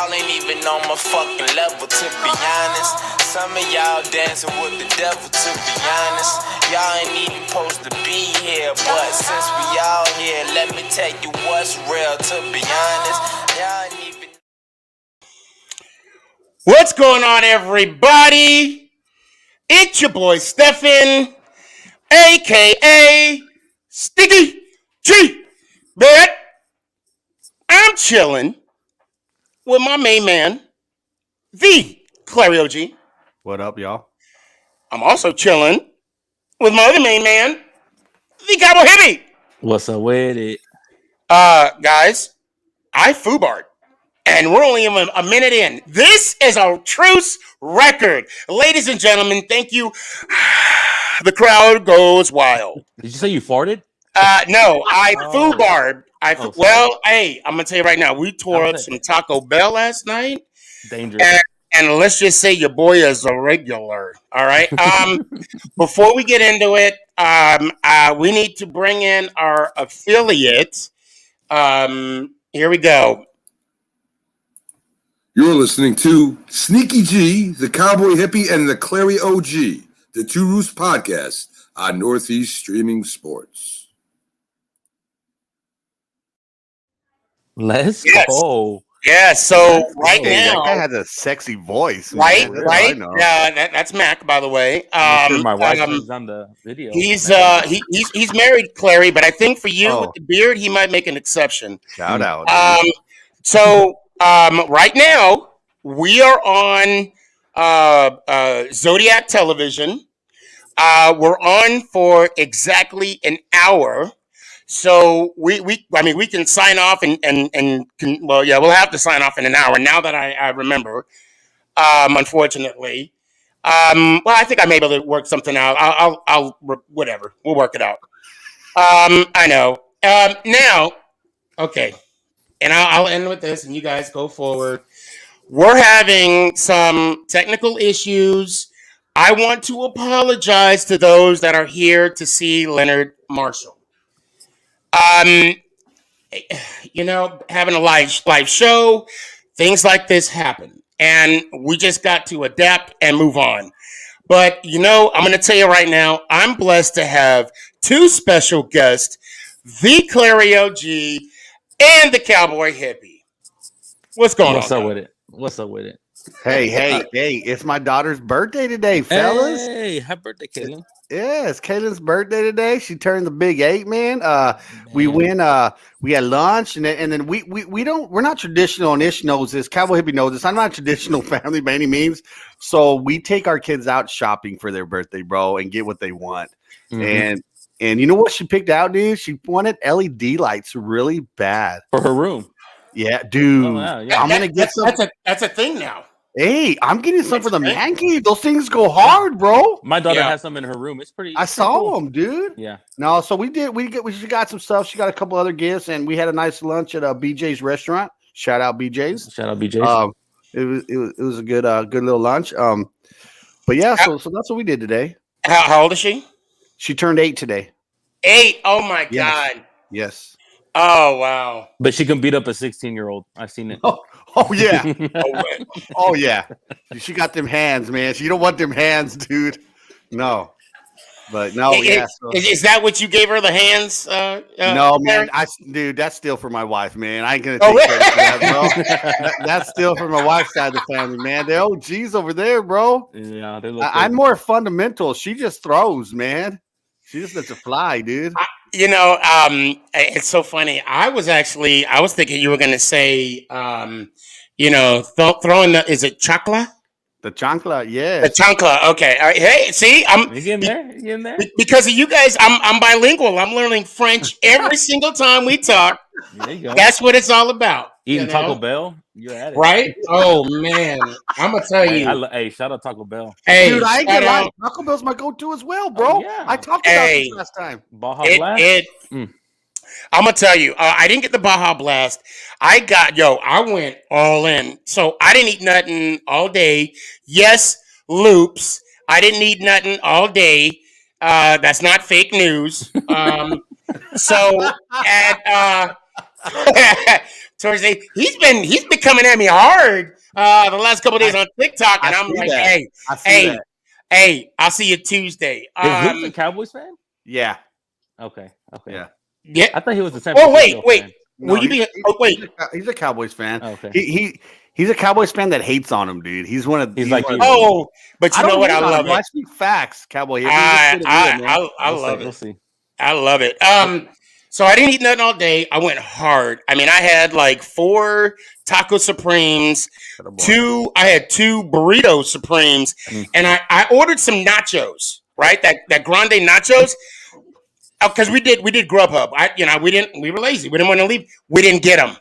Y'all ain't even on my fucking level, to be honest. Some of y'all dancing with the devil, to be honest. Y'all ain't even supposed to be here, but since we all here, let me tell you what's real, to be honest. Y'all ain't even. What's going on, everybody? It's your boy Stefan, aka Sticky G. But I'm chilling with my main man, the Clary OG. What up, y'all? I'm also chilling with my other main man, the Cowboy Hippie. What's up with it? Guys, I foobarred. And we're only a minute in. This is a truce record. Ladies and gentlemen, thank you. The crowd goes wild. Did you say you farted? No, I foobarred. Sorry. Hey, I'm gonna tell you right now, we tore up some Taco Bell last night. Dangerous. And let's just say your boy is a regular. All right. Before we get into it, we need to bring in our affiliate. Here we go. You're listening to Sneaky G, the Cowboy Hippie, and the Clary OG, the Two Roost podcast on Northeast Streaming Sports. Let's go. Yeah, so right Hey, now, that guy has a sexy voice. right, Man. right. I know. That's Mac, by the way. Make sure my wife is on the video. He's married, Clary, but I think for you with Oh. the beard, he might make an exception. Shout out. Right now we are on Zodiac Television. We're on for exactly an hour. So we can sign off we'll have to sign off in an hour now that I remember. Unfortunately. I think I may be able to work something out. I'll whatever. We'll work it out. I know. Now, okay. And I'll end with this and you guys go forward. We're having some technical issues. I want to apologize to those that are here to see Leonard Marshall. Having a live show, things like this happen. And we just got to adapt and move on. But, I'm going to tell you right now, I'm blessed to have two special guests, the Clary OG and the Cowboy Hippie. What's going What's on? Up with it? What's up with it? Hey, it's my daughter's birthday today, fellas. Hey, happy birthday, Caitlin. Yeah, it's Caitlin's birthday today. She turned the big 8, man. We we had lunch and then we're not traditional, and Ish knows this. Cowboy Hippie knows this. I'm not a traditional family by any means. So we take our kids out shopping for their birthday, bro, and get what they want. Mm-hmm. And you know what she picked out, dude? She wanted LED lights really bad. For her room. Yeah, dude. Oh, wow, yeah. I'm gonna get some. That's a thing now. Hey, I'm getting some for the man cave. Those things go hard, bro. My daughter has some in her room. It's pretty. I saw them, dude. Yeah. No, so we got some stuff. She got a couple other gifts, and we had a nice lunch at BJ's restaurant. Shout out BJ's. It was a good little lunch. But yeah, so that's what we did today. How old is she? She turned 8 today. 8. Oh my God. Yes. Oh wow. But she can beat up a 16-year-old. I've seen it. Oh yeah. Oh yeah. She got them hands, man. You don't want them hands, dude. No. But no, Is that what you gave her, the hands? No, man. Dude, that's still for my wife, man. I ain't gonna take credit for that, bro. That's still for my wife's side of the family, man. They're OGs over there, bro. Yeah, I'm more fundamental. She just throws, man. She just lets it fly, dude. It's so funny. I was thinking you were gonna say, throwing is it chakla? The chancla, yeah. The chancla. Okay. All right. Hey, see, You getting there? Because of you guys, I'm bilingual. I'm learning French every single time we talk. There you go. That's what it's all about. Eating Taco Bell, you're at it, right? Oh man, I'm gonna tell you. Hey, shout out Taco Bell. Hey, dude, I ain't gonna lie. Taco Bell's my go-to as well, bro. Oh, yeah. I talked about this last time. Baja Blast. I'm gonna tell you, I didn't get the Baja Blast. I went all in. So I didn't eat nothing all day. Yes, loops. I didn't eat nothing all day. That's not fake news. Thursday. He's been coming at me hard the last couple of days on TikTok, and I'm see like, that. hey, I see hey, that. hey, I'll see you Tuesday. Is Luke a Cowboys fan? Yeah. Okay. Yeah. Yeah. I thought he was the San Oh Francisco wait. fan. No, Will you be? Oh wait. He's a Cowboys fan. Oh, okay. He's a Cowboys fan that hates on him, dude. He's one of. He's like one you. of- Oh, but you know what? hate I on love him, bro. I it. speak facts, Cowboy. I We'll love see, it. We'll see. I love it. So I didn't eat nothing all day. I went hard. I mean, I had like 4 taco supremes, I had 2 burrito supremes, and I ordered some nachos, right? That grande nachos. Because we did Grubhub. We were lazy. We didn't want to leave. We didn't get them.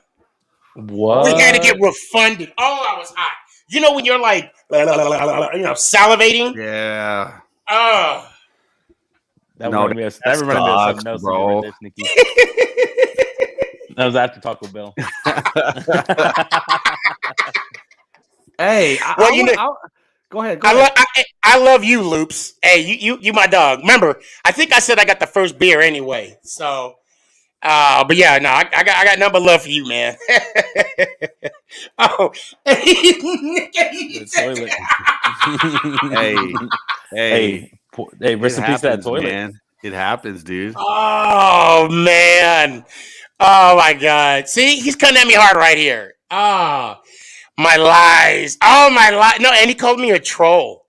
What? We had to get refunded. Oh, I was hot. You know when you're like, salivating. Yeah. Oh. That No, reminded me of that something sucks, else. bro. Right there, Sneaky. That was after Taco Bell. Hey, go ahead. I love you, Loops. Hey, you my dog. Remember, I think I said I got the first beer anyway. So, but yeah, no, I got nothing but love for you, man. Oh, The toilet. hey, Hey, rest in peace to that toilet. man. It happens, dude. Oh man. Oh my God. See, he's coming at me hard right here. Oh, my lies. Oh my lies. No, and he called me a troll.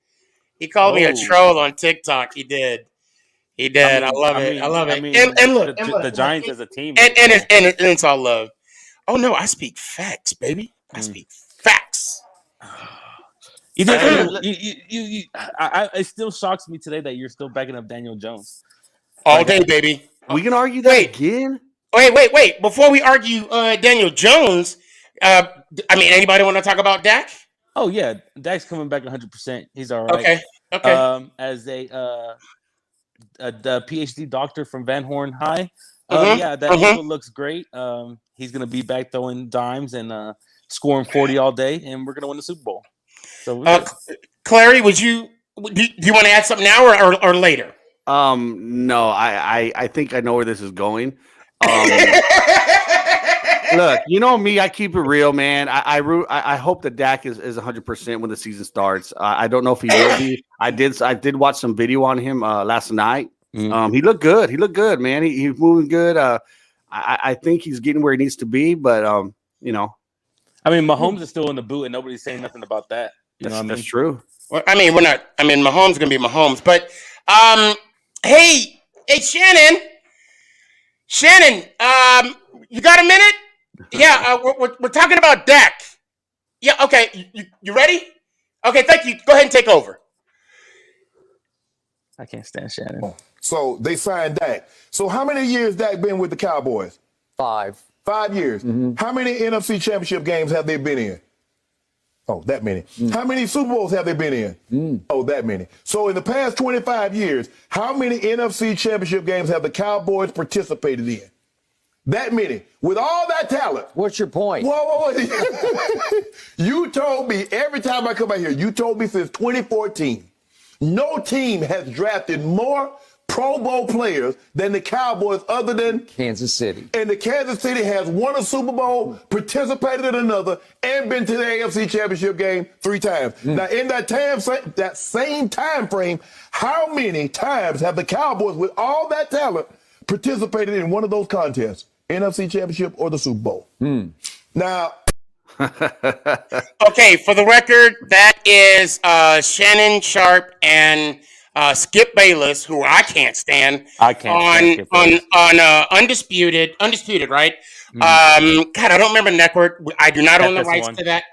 He called me a troll on TikTok. He did. I love it. I mean, and look, the Giants as a team. and it's all love. Oh no, I speak facts, baby. I speak facts. You think it still shocks me today that you're still backing up Daniel Jones. All day, baby. We can argue that again. Wait. Before we argue Daniel Jones, I mean, anybody want to talk about Dak? Oh yeah, Dak's coming back 100%. He's all right. Okay. As the PhD doctor from Van Horn High, that ankle looks great. He's gonna be back throwing dimes and scoring 40 all day, and we're gonna win the Super Bowl. So, Clary, do you want to add something now or later? No, I think I know where this is going. Look, you know me, I keep it real, man. I hope that Dak is 100% when the season starts. I don't know if he will be. I did watch some video on him last night. He looked good. He looked good, man. He's moving good. I think he's getting where he needs to be, but you know. I mean, Mahomes is still in the boot, and nobody's saying nothing about that. That's true. Well, I mean, we're not. I mean, Mahomes gonna be Mahomes, but hey, Shannon, you got a minute? Yeah, we're talking about Dak. Yeah, okay. You ready? Okay, thank you. Go ahead and take over. I can't stand Shannon. So they signed Dak. So how many years Dak been with the Cowboys? 5. 5 years. How many NFC Championship games have they been in? Oh, that many. How many Super Bowls have they been in? Oh, that many. So in the past 25 years, how many NFC Championship games have the Cowboys participated in? That many. With all that talent. What's your point? Whoa. You told me every time I come out here, you told me since 2014, no team has drafted more Pro Bowl players than the Cowboys other than Kansas City. And the Kansas City has won a Super Bowl, participated in another, and been to the AFC Championship game 3 times. Now, in that same time frame, how many times have the Cowboys, with all that talent, participated in one of those contests, NFC Championship or the Super Bowl? Now, okay, for the record, that is Shannon Sharp and Skip Bayless, who I can't stand. I can't on undisputed, right? God, I don't remember the network. I do not own the rights to that.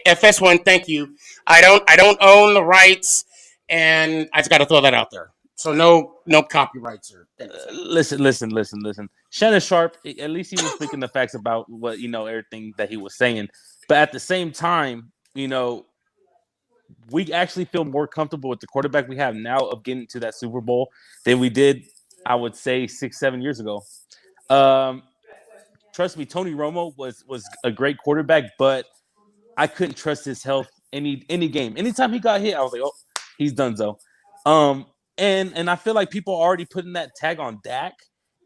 FS1, thank you. I don't own the rights, and I just got to throw that out there. So no copyrights or things. Listen. Shannon Sharp, at least he was speaking the facts about what everything that he was saying. But at the same time, we actually feel more comfortable with the quarterback we have now of getting to that Super Bowl than we did, I would say, 6-7 years ago. Trust me, Tony Romo was a great quarterback, but I couldn't trust his health any game. Anytime he got hit, I was like, oh, he's donezo. And I feel like people are already putting that tag on Dak,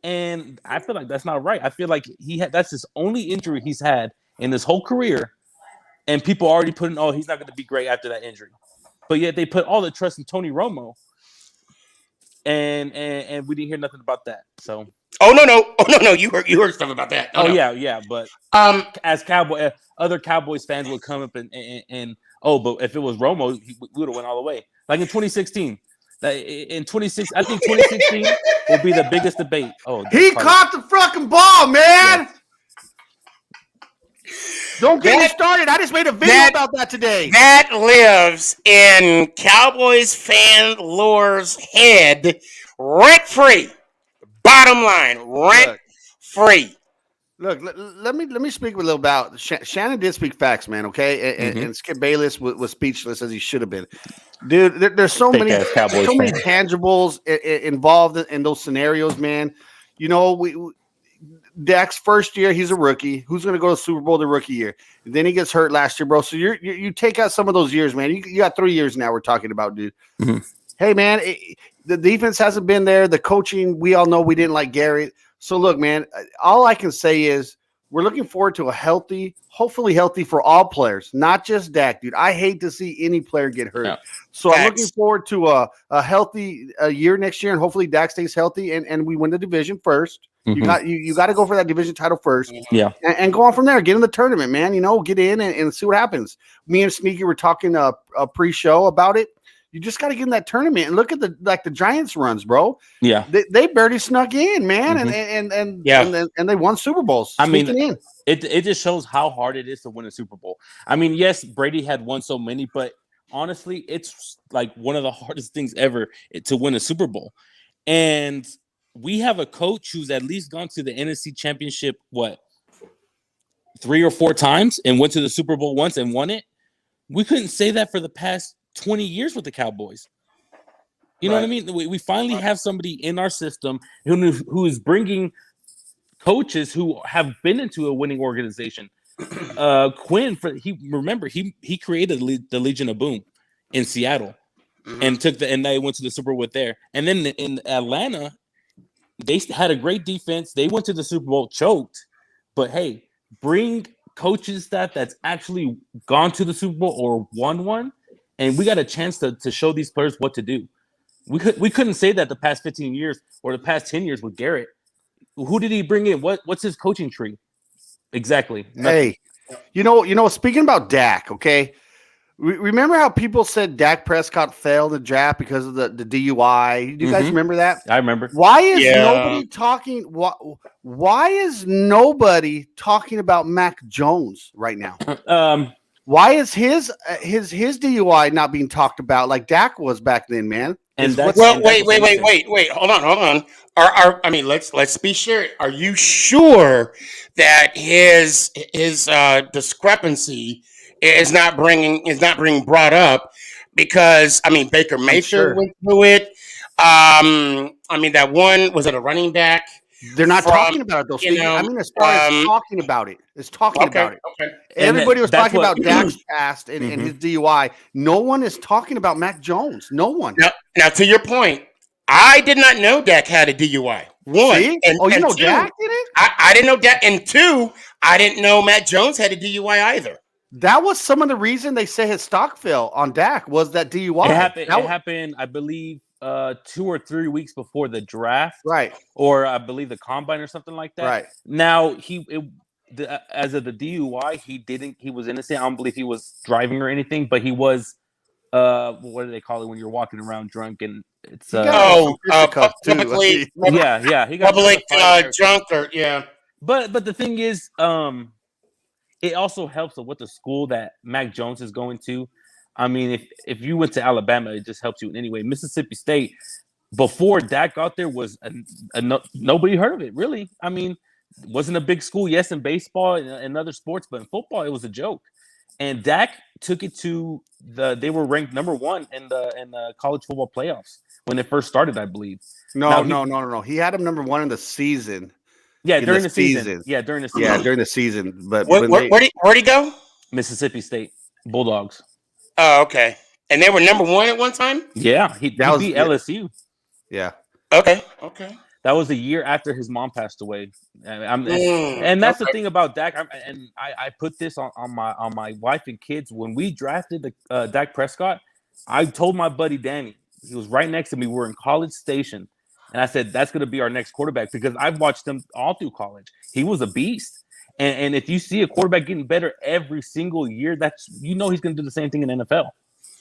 and I feel like that's not right. I feel like that's his only injury he's had, in his whole career, and people already putting, oh, he's not going to be great after that injury. But yet they put all the trust in Tony Romo, and we didn't hear nothing about that. So Oh no! You heard stuff about that. Oh, no. yeah. But as other Cowboys fans would come up and but if it was Romo, we would have went all the way. Like in 2016. In 2016, I think 2016 will be the biggest debate. Oh, he caught the fucking ball, man. Yeah. Don't get me started. I just made a video about that today. That lives in Cowboys fan lore's head rent free. Bottom line, rent free. Look, let me speak a little about Shannon did speak facts, man. Okay, and Skip Bayless was speechless as he should have been. Dude, there's so many tangibles involved in those scenarios, man. You know, Dak's first year, he's a rookie. Who's going to go to the Super Bowl the rookie year? And then he gets hurt last year, bro. So you take out some of those years, man. You got 3 years now. We're talking about, dude. Mm-hmm. Hey, man, the defense hasn't been there. The coaching, we all know we didn't like Garrett. So look, man, all I can say is we're looking forward to hopefully healthy for all players, not just Dak, dude. I hate to see any player get hurt. Yeah. So I'm looking forward to a healthy year next year, and hopefully Dak stays healthy and we win the division first. Mm-hmm. You got to go for that division title first. Yeah. And go on from there. Get in the tournament, man. You know, get in and see what happens. Me and Sneaky were talking a pre-show about it. You just got to get in that tournament and look at the Giants runs, bro. Yeah, they barely snuck in, man, and they won Super Bowls. I mean, it just shows how hard it is to win a Super Bowl. I mean, yes, Brady had won so many, but honestly, it's like one of the hardest things ever to win a Super Bowl. And we have a coach who's at least gone to the NFC Championship 3 or 4 times and went to the Super Bowl once and won it. We couldn't say that for the past 20 years with the Cowboys. You know what I mean? We finally have somebody in our system who is bringing coaches who have been into a winning organization. Quinn, he created the Legion of Boom in Seattle, and they went to the Super Bowl with there. And then in Atlanta, they had a great defense. They went to the Super Bowl, choked. But hey, bring coaching staff that's actually gone to the Super Bowl or won one. And we got a chance to show these players what to do. We couldn't say that the past 15 years or the past 10 years with Garrett. Who did he bring in? What's his coaching tree? Exactly. Nothing. Hey, you know. Speaking about Dak, okay. Remember how people said Dak Prescott failed the draft because of the DUI? Do you guys remember that? I remember. Why is nobody talking? Why is nobody talking about Mac Jones right now? Why is his DUI not being talked about like Dak was back then, man? And wait. Hold on. I mean, let's be sure. Are you sure that his discrepancy is not being brought up? Because I mean, Baker Mayfield went through it. I mean, that one was it a running back? They're not talking about it though. I mean, as far as talking about it, it's talking about it. Okay. Everybody was talking about Dak's past and his DUI. No one is talking about Mac Jones. No one. Now, to your point, I did not know Dak had a DUI. One. See? You know two, Dak did it? I didn't know Dak. And two, I didn't know Mac Jones had a DUI either. That was some of the reason they say his stock fell on Dak was that DUI. It happened, I believe, 2 or 3 weeks before the draft, right? Or I believe the combine or something like that. Right. Now as of the DUI, he was innocent. I don't believe he was driving or anything, but he was. What do they call it when you're walking around drunk and it's publicly, yeah, he got public drunk or yeah. But the thing is, it also helps with the school that Mac Jones is going to. I mean, if you went to Alabama, it just helps you in any way. Mississippi State, before Dak got there, was nobody heard of it, really. I mean, wasn't a big school, yes, in baseball and other sports, but in football, it was a joke. And Dak took it to they were ranked number 1 in the college football playoffs when it first started, I believe. No. He had him number 1 in the season. Yeah, during the season. Yeah, during the season. Yeah, during the season. But where'd he go? Mississippi State Bulldogs. Oh, okay. And they were number 1 at one time? Yeah, he beat LSU. Yeah. Okay. That was a year after his mom passed away. And Mm, that's the okay. thing about Dak. I put this on my wife and kids. When we drafted the Dak Prescott, I told my buddy Danny, he was right next to me. We're in College Station, and I said that's going to be our next quarterback because I've watched him all through college. He was a beast. And if you see a quarterback getting better every single year, that's he's going to do the same thing in the NFL.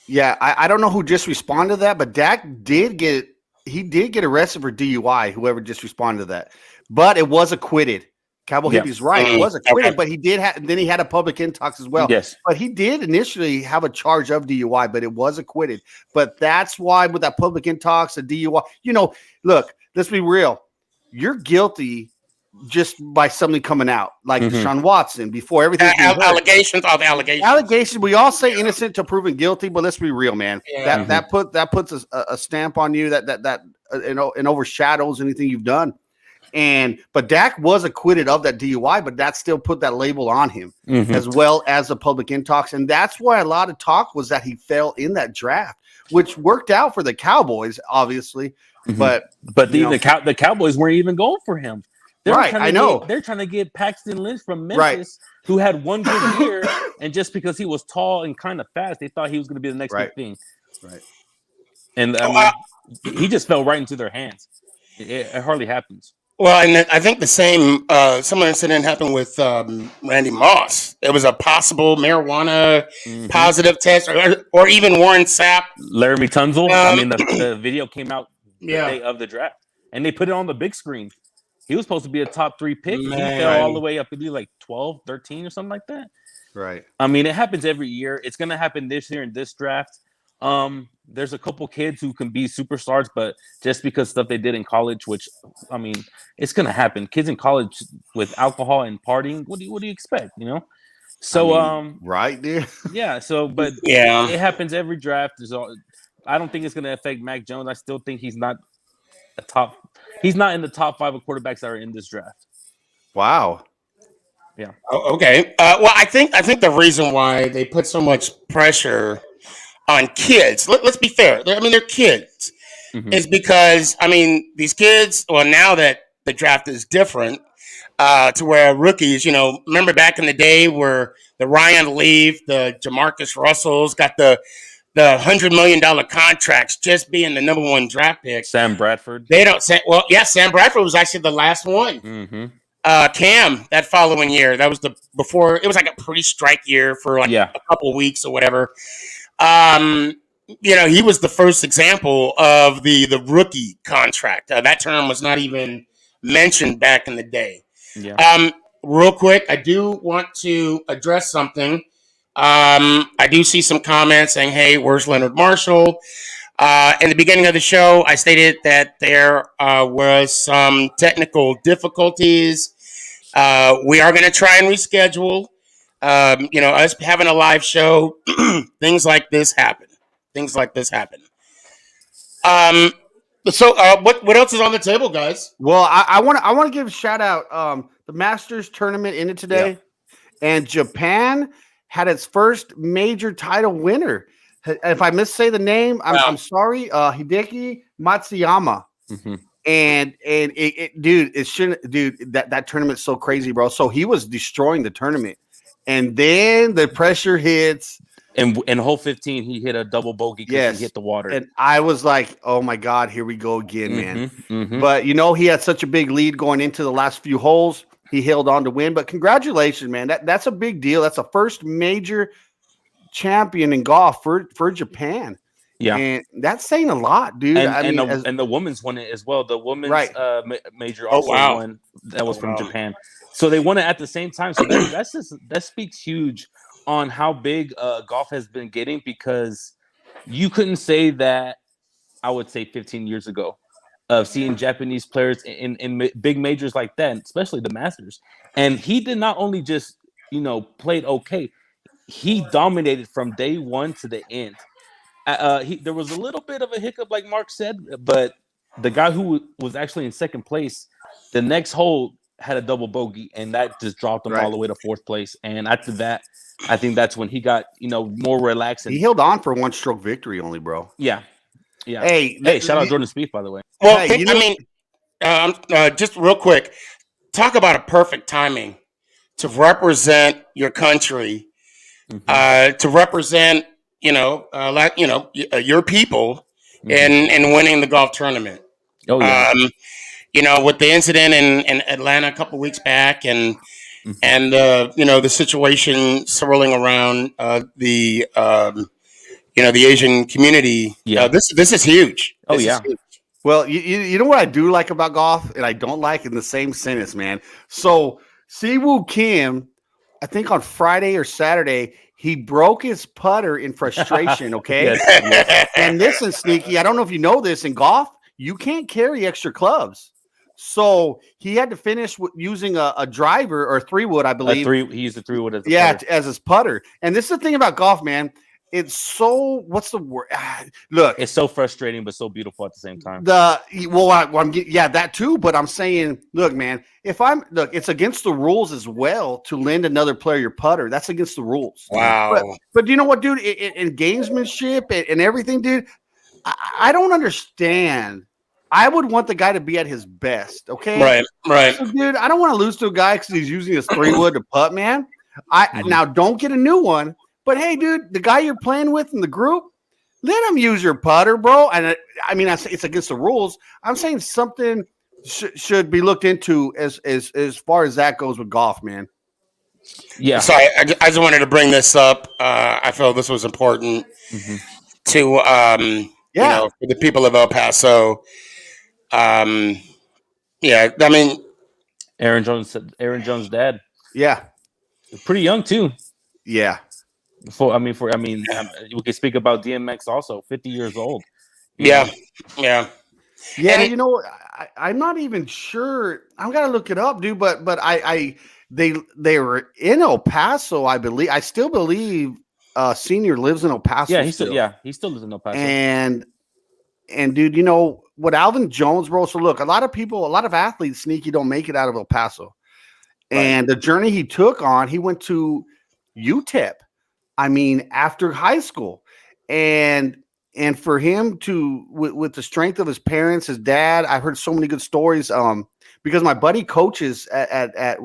Yeah, I don't know who just responded to that, but Dak did get arrested for DUI. Whoever just responded to that, but it was acquitted. Cowboy Hippie's right; it was acquitted, Okay. but he did have. Then he had a public intox as well. Yes. But he did initially have a charge of DUI, but it was acquitted. But that's why with that public intox, the DUI, look, let's be real. You're guilty just by something coming out, like Deshaun Watson before everything. Allegations. Allegations. We all say innocent to proven guilty, but let's be real, man. Yeah. That puts a stamp on you that and overshadows anything you've done. But Dak was acquitted of that DUI, but that still put that label on him as well as the public intox, and that's why a lot of talk was that he fell in that draft, which worked out for the Cowboys, obviously. But the Cowboys weren't even going for him. They're trying to get Paxton Lynch from Memphis, who had one good year, and just because he was tall and kind of fast, they thought he was going to be the next big thing. Right. And he just fell right into their hands. It hardly happens. Well, and I think the same similar incident happened with Randy Moss. It was a possible marijuana positive test, or even Warren Sapp. Laramie Tunsil. The video came out the day of the draft, and they put it on the big screen. He was supposed to be a top 3 pick. He fell all the way up to be like 12, 13 or something like that. Right. It happens every year. It's going to happen this year in this draft. There's a couple kids who can be superstars, but just because stuff they did in college, which, it's going to happen. Kids in college with alcohol and partying, what do you expect, So, right, dude. Yeah. So, but it happens every draft. I don't think it's going to affect Mac Jones. I still think he's not he's not in the top 5 of quarterbacks that are in this draft. Wow. Yeah. Oh, okay. Well, I think the reason why they put so much pressure on kids, let's be fair. They're kids, is because these kids. Well, now that the draft is different, to where rookies, remember back in the day where the Ryan Leaf, the Jamarcus Russells got the $100 million contracts just being the number 1 draft pick. Sam Bradford. They don't say. Well, yeah, Sam Bradford was actually the last one. Cam that following year. That was before. It was like a pretty strike year for a couple of weeks or whatever. He was the first example of the rookie contract. That term was not even mentioned back in the day. Yeah. Real quick, I do want to address something. I do see some comments saying, "Hey, where's Leonard Marshall?" In the beginning of the show, I stated that there was some technical difficulties. We are going to try and reschedule. Us having a live show, things like this happen. So what else is on the table, guys? Well, I want to give a shout out. The Masters tournament ended today, and Japan had its first major title winner. If I missay the name, I'm sorry. Hideki Matsuyama. And it shouldn't, dude. That tournament's so crazy, bro. So he was destroying the tournament, and then the pressure hits. And in hole 15, he hit a double bogey because he hit the water. And I was like, oh my God, here we go again, man. But he had such a big lead going into the last few holes. He held on to win. But congratulations, man. That's a big deal. That's the first major champion in golf for Japan. Yeah. And that's saying a lot, dude. And the women's won it as well. The women's major also won. That was from Japan. So they won it at the same time. So that speaks huge on how big golf has been getting, because you couldn't say that, I would say 15 years ago, of seeing Japanese players in big majors like that, especially the Masters. And he did not only just, played okay, he dominated from day one to the end. There was a little bit of a hiccup, like Mark said, but the guy who was actually in second place, the next hole had a double bogey, and that just dropped him all the way to 4th place. And after that, I think that's when he got, more relaxed. He held on for 1-stroke victory only, bro. Yeah. Hey, shout out Jordan Spieth, by the way. Well, Just real quick, talk about a perfect timing to represent your country, to represent, your people in winning the golf tournament. Oh yeah. With the incident in Atlanta a couple weeks back, and the situation swirling around the Asian community. Yeah. This is huge. Oh, This is yeah. huge. Well, you know what I do like about golf, and I don't like in the same sentence, man. So Siwoo Kim, I think on Friday or Saturday, he broke his putter in frustration. Okay, Yes. and listen, Sneaky, I don't know if you know this in golf, you can't carry extra clubs. So he had to finish using a driver or 3-wood, I believe. He used a 3-wood as a putter. As his putter. And this is the thing about golf, man. It's so what's the word? Look, It's so frustrating, but so beautiful at the same time. that too. But I'm saying, look, man, it's against the rules as well to lend another player your putter. That's against the rules. Wow. But you know what, dude? In gamesmanship and everything, dude, I don't understand. I would want the guy to be at his best. Okay, Right. So, dude, I don't want to lose to a guy because he's using his 3-wood to putt, man. Now don't get a new one. But hey, dude, the guy you're playing with in the group, let him use your putter, bro. And I say it's against the rules. I'm saying something should be looked into as far as that goes with golf, man. Yeah. Sorry, I just wanted to bring this up. I feel this was important to for the people of El Paso. I mean, Aaron Jones' dad, Yeah, pretty young too. yeah. We can speak about DMX also, 50 years old. Yeah. Yeah, And I'm not even sure. I'm gonna look it up, dude. But they were in El Paso, I believe. I still believe Senior lives in El Paso. Yeah, he still lives in El Paso. And dude, you know what, Alvin Jones, bro. So look, a lot of athletes, Sneaky, don't make it out of El Paso. And the journey he took on, he went to UTEP. I mean, after high school, and for him to with the strength of his parents, his dad, I've heard so many good stories. Because my buddy coaches at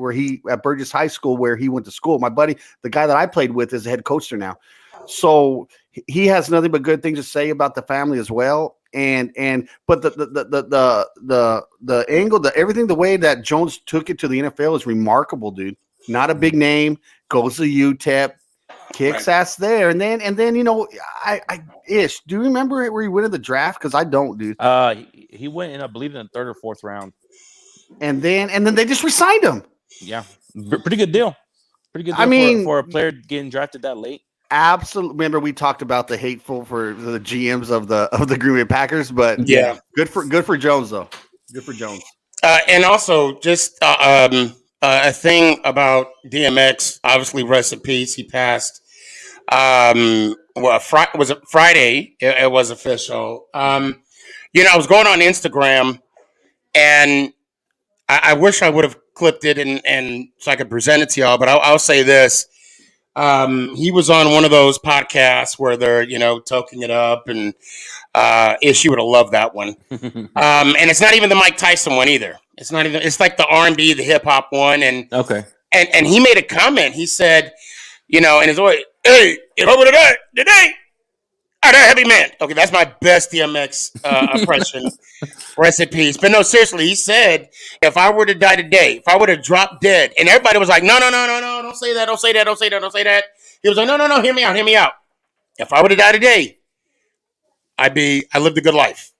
Burgess High School where he went to school. My buddy, the guy that I played with, is the head coach there now. So he has nothing but good things to say about the family as well. But the angle, everything, the way that Jones took it to the NFL is remarkable, dude. Not a big name, goes to UTEP. Kicks ass there, and then I do you remember where he went in the draft? Because I don't, dude. He went in, I believe, in the 3rd or 4th round, And then they just re-signed him. Yeah, pretty good deal. Pretty good deal. I mean, for a player getting drafted that late. Absolutely. Remember, we talked about the hateful for the GMs of the Green Bay Packers, but Yeah. good for Jones though. Good for Jones. And also just a thing about DMX. Obviously, rest in peace. He passed. Was it Friday? It was official. I was going on Instagram, and I wish I would have clipped it and so I could present it to y'all. But I'll say this: he was on one of those podcasts where they're toking it up, and she would have loved that one. And it's not even the Mike Tyson one either. It's not even. It's like the R&B, the hip hop one, and Okay. And he made a comment. He said, in his voice, "Hey, over today, I that heavy man." Okay, that's my best DMX impression. Rest in peace. But no, seriously, he said, if I were to die today, if I would have dropped dead, and everybody was like, no, don't say that, don't say that, don't say that, don't say that. He was like, no, hear me out. If I were to die today, I lived a good life.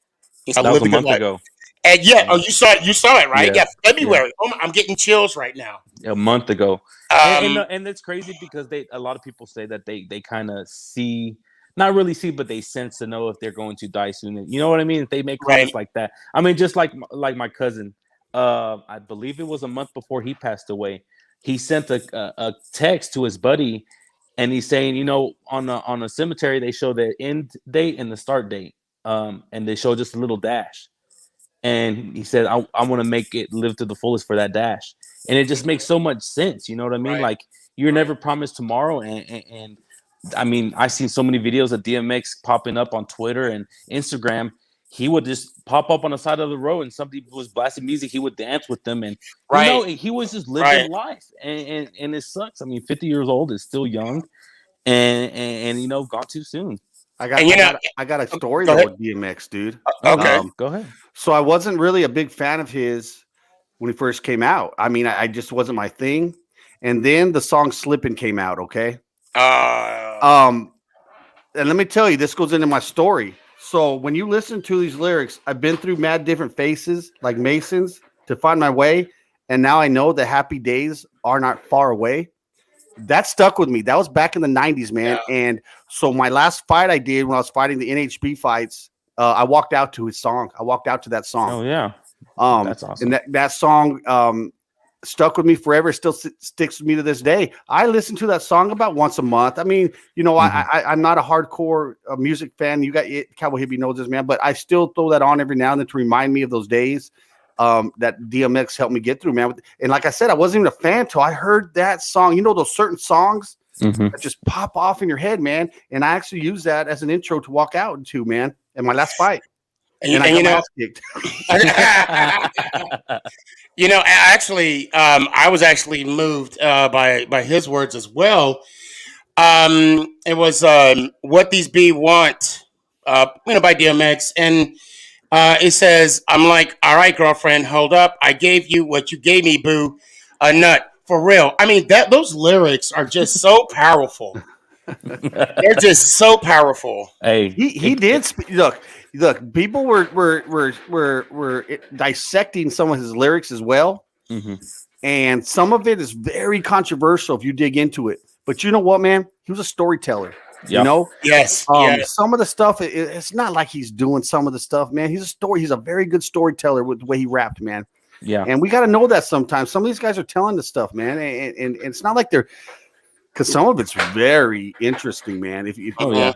That was a month ago. And you saw it, right? Yeah. February. Oh, I'm getting chills right now. A month ago. And it's crazy because a lot of people say that they kind of see, not really see, but they sense to know if they're going to die soon. You know what I mean? They make comments like that. I mean, just like my cousin, I believe it was a month before he passed away. He sent a text to his buddy, and he's saying, on a cemetery they show the end date and the start date, and they show just a little dash. And he said, I want to make it live to the fullest for that dash. And it just makes so much sense. You know what I mean? Right. Like, you're never promised tomorrow. And I mean, I've seen so many videos of DMX popping up on Twitter and Instagram. he would just pop up on the side of the road, and somebody was blasting music. He would dance with them, and Right. he was just living life. And it sucks. I mean, 50 years old is still young, and gone too soon. I got a story Go though ahead. with DMX, dude. Okay. Go ahead. So I wasn't really a big fan of his when he first came out. I mean, I just wasn't my thing. And then the song "Slippin'" came out. Okay. And let me tell you, this goes into my story. So when you listen to these lyrics, I've been through mad different faces, like Masons, to find my way, and now I know the happy days are not far away. That stuck with me. That was back in the 90s, man. Yeah. And so my last fight I did when I was fighting the NHB fights, I walked out to his song. I walked out to that song. Oh yeah, that's awesome. And that song stuck with me forever. Still sticks with me to this day. I listen to that song about once a month. I mean, I'm not a hardcore music fan. You got Cowboy Hippie knows this, man, but I still throw that on every now and then to remind me of those days that DMX helped me get through, man. And like I said, I wasn't even a fan till I heard that song. You know, those certain songs that just pop off in your head, man. And I actually use that as an intro to walk out into, man, in my last fight. And I got my ass kicked. Actually, I was actually moved by his words as well. It was "What These Be Want," by DMX, and it says, "I'm like, all right, girlfriend, hold up. I gave you what you gave me, boo, a nut for real." I mean, those lyrics are just so powerful. They're just so powerful. Hey, he did look. People were dissecting some of his lyrics as well, and some of it is very controversial if you dig into it. But you know what, man? He was a storyteller. Yep. You know, Yes. some of the stuff it's not like he's doing some of the stuff, man. He's a very good storyteller with the way he rapped, man. Yeah, and we got to know that sometimes. Some of these guys are telling the stuff, man, and it's not like they're. Because some of it's very interesting, man. If yeah.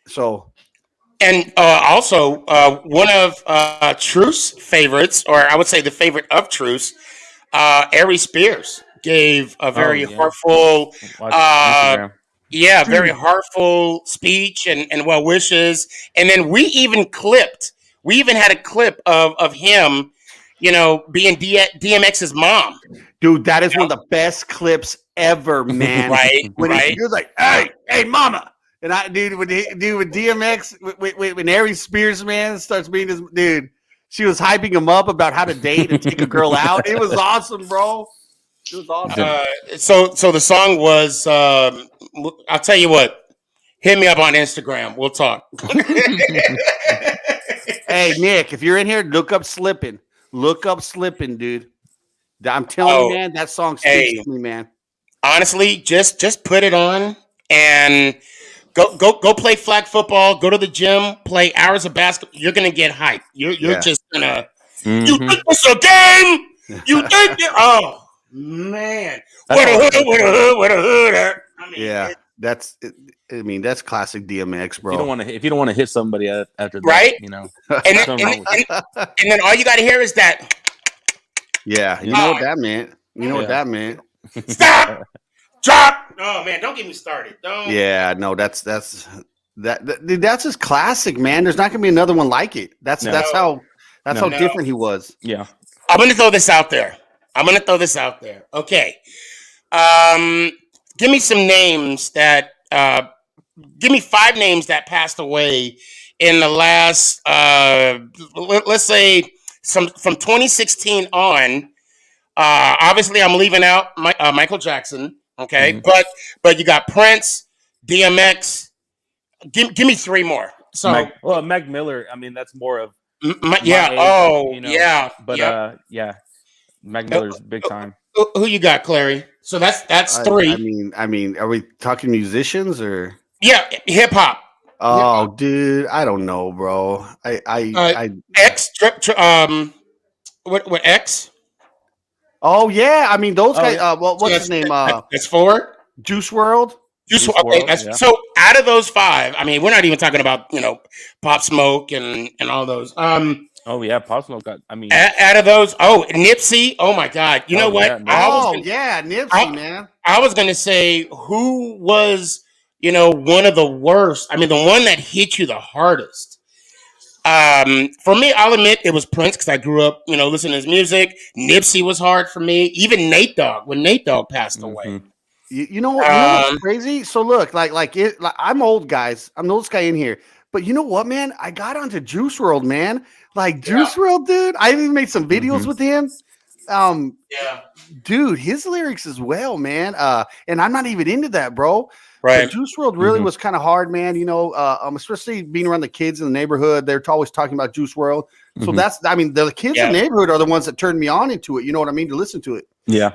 So, and also one of Truth's favorites, or I would say the favorite of Truth's, Ari Spears gave a very heartful, very heartful speech and well wishes. And then we even had a clip of him, being DMX's mom. Dude, that is one of the best clips ever, man. Right, when right. he was like, "Hey, mama," and with DMX, when Ari Spears, man, starts being this dude, she was hyping him up about how to date and take a girl out. It was awesome, bro. It was awesome. So the song was, I'll tell you what, hit me up on Instagram. We'll talk. Hey, Nick, if you're in here, look up Slippin'. Look up Slippin', dude. I'm telling you, man, that song speaks to me, man. Honestly, just put it on and go play flag football. Go to the gym, play hours of basketball. You're gonna get hyped. You're just gonna. You think it's a game? You think it? Oh man, what a hood! I mean, that's. That's classic DMX, bro. If you don't want to hit somebody after that, right? And then all you got to hear is that. Yeah, you know what that meant. You know what that meant. Stop! Drop! Oh man, don't get me started. Don't. Yeah, no, that's his classic, man. There's not gonna be another one like it. That's how different he was. Yeah. I'm gonna throw this out there. Okay. Give me some names that. Give me 5 names that passed away in the last. Let's say from 2016 on. Obviously, I'm leaving out Michael Jackson. Okay, but you got Prince, DMX. Give me 3 more. So, Mac Miller. I mean, that's more of age, But Mac Miller's big time. Who you got, Clary? So that's 3. I mean, are we talking musicians or? Yeah, hip hop. Oh, dude, I don't know, bro. X. What X? Oh yeah, I mean those guys. What's his name? That's 4. Juice WRLD. So out of those 5, I mean, we're not even talking about Pop Smoke and all those. Pop Smoke got. I mean, out of those, Nipsey. Oh my God, you know what? Yeah, Nipsey, man. I was gonna say who was one of the worst. I mean, the one that hit you the hardest. For me, I'll admit it was Prince because I grew up, listening to his music. Nipsey was hard for me. Even Nate Dogg, when Nate Dogg passed away. You know what? You know what's crazy? So look, like I'm old, guys. I'm the oldest guy in here. But you know what, man? I got onto Juice World, man. Like Juice World, dude. I even made some videos with him. Dude, his lyrics as well, man. And I'm not even into that, bro. Right. But Juice World really was kind of hard, man. Especially being around the kids in the neighborhood. They're always talking about Juice World. So the kids in the neighborhood are the ones that turned me on into it. You know what I mean? To listen to it. Yeah.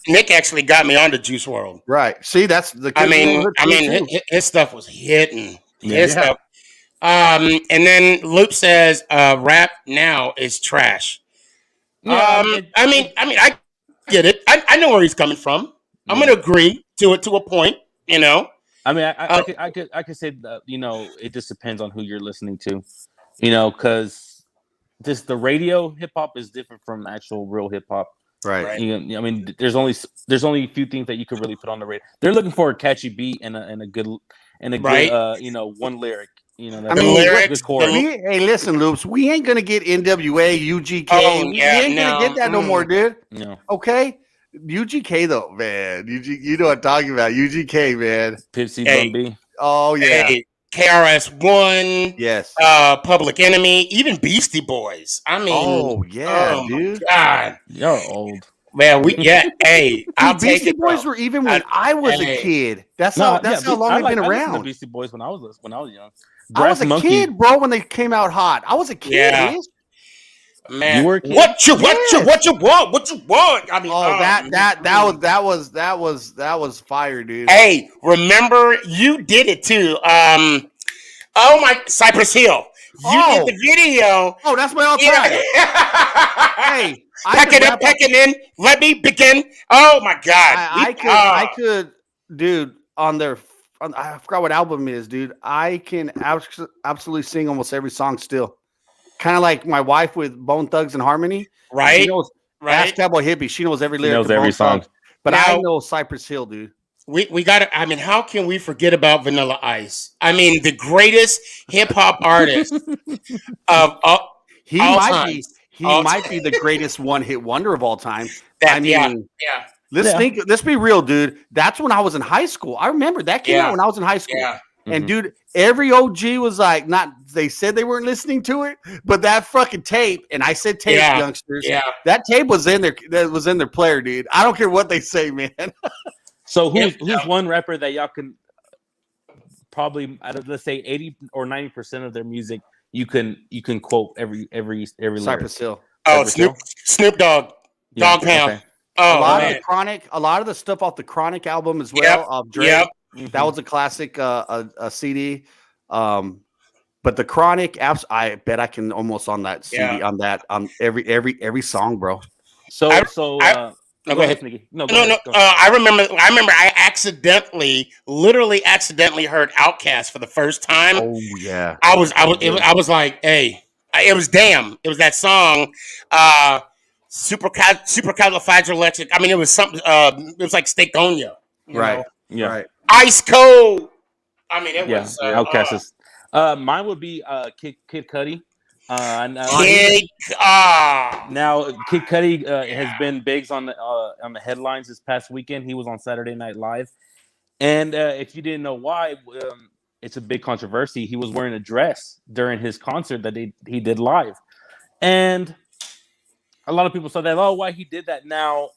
Nick actually got me onto Juice World. Right. See, that's the kids his stuff was hitting. His stuff. And then Loop says rap now is trash. I get it. I know where he's coming from. I'm gonna agree to it to a point, I mean, I could say that, it just depends on who you're listening to, because just the radio hip hop is different from actual real hip hop. Right. I mean, there's only a few things that you could really put on the radio. They're looking for a catchy beat and a good one lyric. Lyrics. Hey, listen, Loops. We ain't gonna get NWA, UGK. We ain't gonna get that no more, dude. No. Okay. UGK though, man. You know what I'm talking about. UGK, man. Pipsy Bun B. Oh yeah. Hey, KRS-One. Yes. Public Enemy. Even Beastie Boys. I mean. Dude. God, you're old. Man, hey, I'll take Beastie it. Boys were even when I was a kid. That's how long they've been around. The Beastie Boys when I was young. I was a kid, bro, when they came out hot. I was a kid. Yeah. Man, you were what you want? I mean, that was fire, dude. Hey, remember you did it too. Cypress Hill. You did the video. Oh, that's my all time. Hey, packing in. Let me begin. Oh my God, I could, dude. I forgot what album it is, dude. I can absolutely sing almost every song still. Kind of like my wife with Bone Thugs and Harmony. Right. She knows, Ask Cowboy Hippie. She knows every lyric. She knows every song. But now, I know Cypress Hill, dude. We got to, how can we forget about Vanilla Ice? I mean, the greatest hip hop artist of all time. He might be the greatest one-hit wonder of all time. Let's let's be real, dude. That's when I was in high school. I remember that came out when I was in high school. Yeah. And dude, every OG was like, they said they weren't listening to it, but that fucking tape, and I said tape, youngsters. Yeah. That tape was in their player, dude. I don't care what they say, man. So who's one rapper that y'all can probably, let's say 80 or 90% of their music you can quote every Cypress Hill. Oh, Snoop Dogg. Dog Pound. Okay. Oh, a lot of the Chronic, a lot of the stuff off the Chronic album as well of Drake. Yep. That was a classic a CD. But the Chronic apps, I bet I can almost on that CD on every song, bro. Go ahead, Sneaky. No. I remember I literally accidentally heard Outkast for the first time. Oh yeah. I was like, hey, it was Damn. It was that song, Supercalifragilistic. I mean, it was something. It was like Steakonia. Right. Yeah. Right. Ice Cold. I mean, it was Outkast is. Mine would be Kid Cudi. Now Kid Cudi has been big on the headlines this past weekend. He was on Saturday Night Live, and if you didn't know why, it's a big controversy. He was wearing a dress during his concert that he did live, and a lot of people said that, why he did that. Now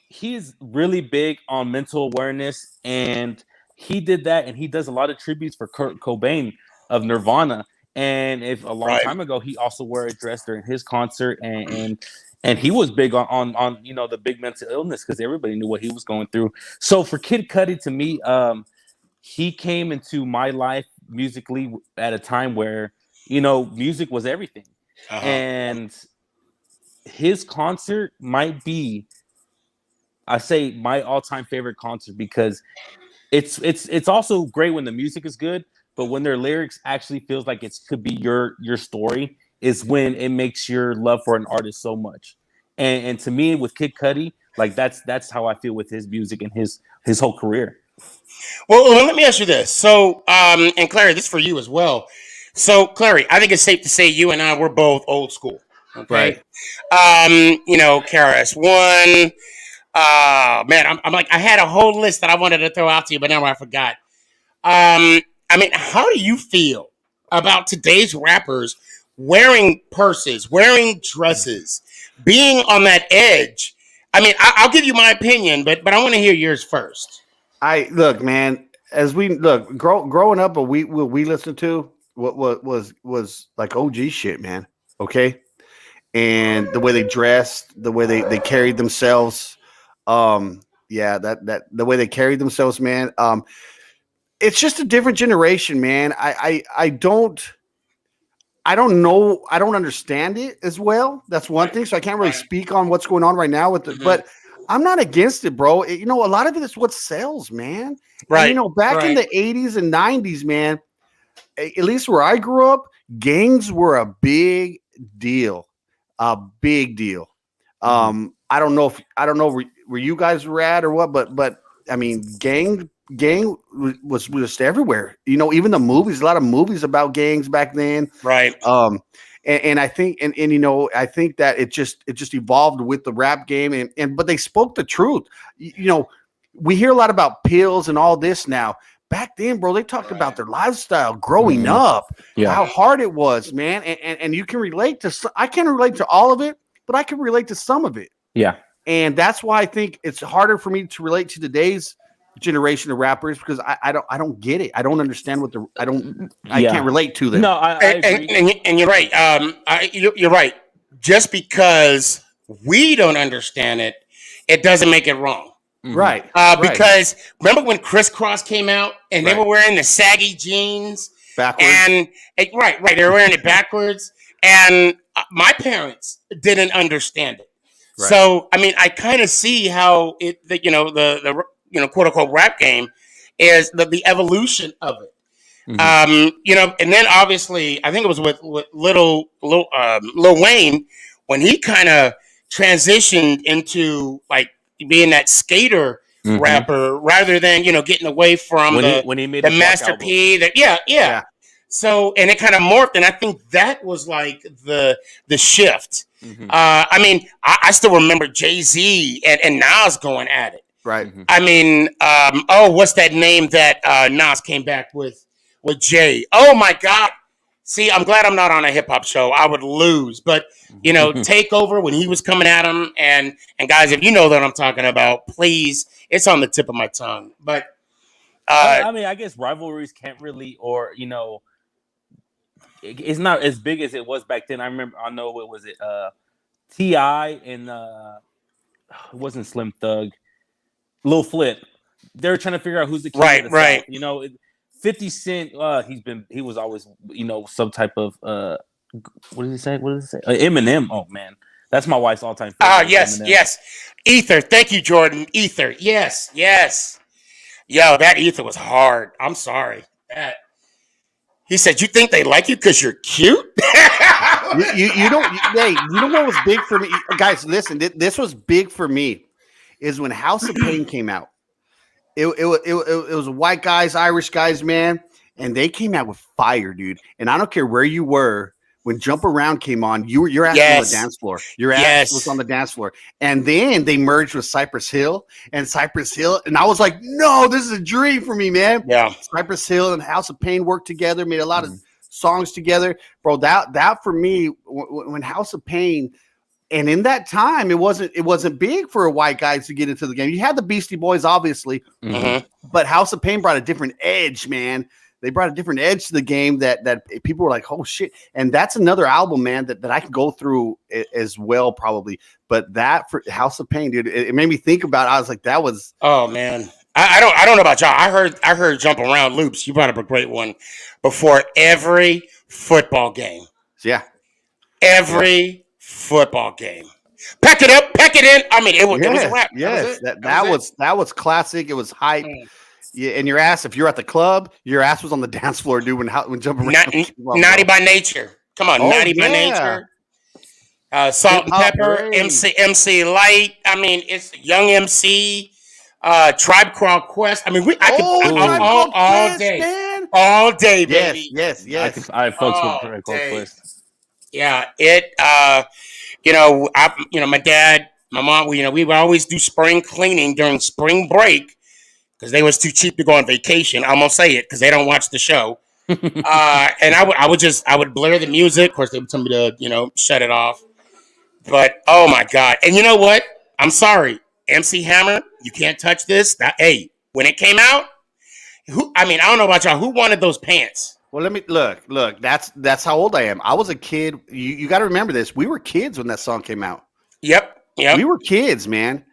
he's really big on mental awareness, and he did that, and he does a lot of tributes for Kurt Cobain of Nirvana. And if a long time ago, he also wore a dress during his concert, and he was big on the big mental illness because everybody knew what he was going through. So for Kid Cudi, to me, he came into my life musically at a time where music was everything, and his concert might be, I say, my all-time favorite concert because it's also great when the music is good. But when their lyrics actually feels like it could be your story is when it makes your love for an artist so much. And to me, with Kid Cudi, like that's how I feel with his music and his whole career. Well, let me ask you this. So, and Claire, this is for you as well. So, Clary, I think it's safe to say you and I, we're both old school. Okay. Right. KRS-One. Man, I'm like, I had a whole list that I wanted to throw out to you, but now I forgot. I mean, how do you feel about today's rappers wearing purses, wearing dresses, being on that edge? I mean, I'll give you my opinion, but I want to hear yours first. I look, man. As we look, growing up, what we listened to what was like OG shit, man. Okay, and the way they dressed, the way they carried themselves, yeah, that the way they carried themselves, man. It's just a different generation, man. I don't know. I don't understand it as well. That's one thing. So I can't really speak on what's going on right now with it, but I'm not against it, bro. You know, a lot of it is what sells, man. Right. And, you know, back in the 80s and 90s, man, at least where I grew up, gangs were a big deal. A big deal. I don't know where you guys were at or what, but I mean, gang was just everywhere. You know, even the movies, a lot of movies about gangs back then. Right. And I think and you know, I think that it just evolved with the rap game but they spoke the truth. You know, we hear a lot about pills and all this now. Back then, bro, they talked about their lifestyle growing up, how hard it was, man. And you can relate to I can't relate to all of it, but I can relate to some of it. Yeah. And that's why I think it's harder for me to relate to today's generation of rappers because I don't get it. I don't understand I can't relate to them. No, I agree. And you're right. You're right. Just because we don't understand it, it doesn't make it wrong. Right. Because remember when Criss Cross came out and they were wearing the saggy jeans backwards, and right, they were wearing it backwards, and my parents didn't understand it. Right. So I mean, I kind of see how the quote unquote rap game is the evolution of it. You know, and then obviously I think it was with Lil Wayne when he kind of transitioned into like being that skater rapper rather than, you know, getting away from when he made the Master P. Yeah. So, and it kind of morphed, and I think that was like the shift. I mean, I still remember Jay-Z and Nas going at it. Right. I mean, what's that name that Nas came back with Jay? Oh my God. See, I'm glad I'm not on a hip hop show. I would lose. But, you know, Takeover when he was coming at him. And guys, if you know what I'm talking about, please, it's on the tip of my tongue. But I mean, I guess rivalries can't really, or, you know, it's not as big as it was back then. I know what was it? T.I. and it wasn't Slim Thug, Lil Flip. They were trying to figure out who's the king of the South. You know, 50 Cent, he was always, you know, some type of what did he say? Eminem. Oh man, that's my wife's all-time favorite. Yes. Ether. Thank you, Jordan. Ether. Yes. Yo, that Ether was hard. I'm sorry. He said, "You think they like you because you're cute?" you know what was big for me, guys? Listen, this was big for me. Is when House of Pain came out. It was white guys, Irish guys, man, and they came out with fire, dude. And I don't care where you were when Jump Around came on, your ass was on the dance floor. Your ass was on the dance floor. And then they merged with Cypress Hill, and I was like, no, this is a dream for me, man. Yeah, Cypress Hill and House of Pain worked together, made a lot of songs together, bro. That for me, when House of Pain. And in that time, it wasn't big for white guys to get into the game. You had the Beastie Boys, obviously, but House of Pain brought a different edge, man. They brought a different edge to the game that people were like, oh shit. And that's another album, man, that I can go through as well, probably. But that for House of Pain, dude, it made me think about it. I was like, that was oh man. I don't know about y'all. I heard Jump Around Loops. You brought up a great one before every football game. Yeah. Every football game. Pack it up, pack it in. I mean, it was a rap. Yes, that was classic. It was hype. Yeah, and your ass, if you're at the club, your ass was on the dance floor, dude. When Jumping Around. Naughty by Nature. Come on, Naughty by Nature. Salt and Pepper, MC Light. I mean, it's Young MC. Tribe Called Quest. I mean, I could all day. Man. all day, Yes, baby. yes. I folks Oh, with Tribe Called dang. Quest. Yeah, my dad, my mom, we would always do spring cleaning during spring break because they was too cheap to go on vacation. I'm gonna say it because they don't watch the show. And I would blare the music. Of course, they would tell me to, shut it off. But oh my god! And you know what? I'm sorry, MC Hammer, you can't touch this. Hey, when it came out, I don't know about y'all. Who wanted those pants? Well, let me look. That's how old I am. I was a kid. You got to remember this. We were kids when that song came out. Yep. We were kids, man.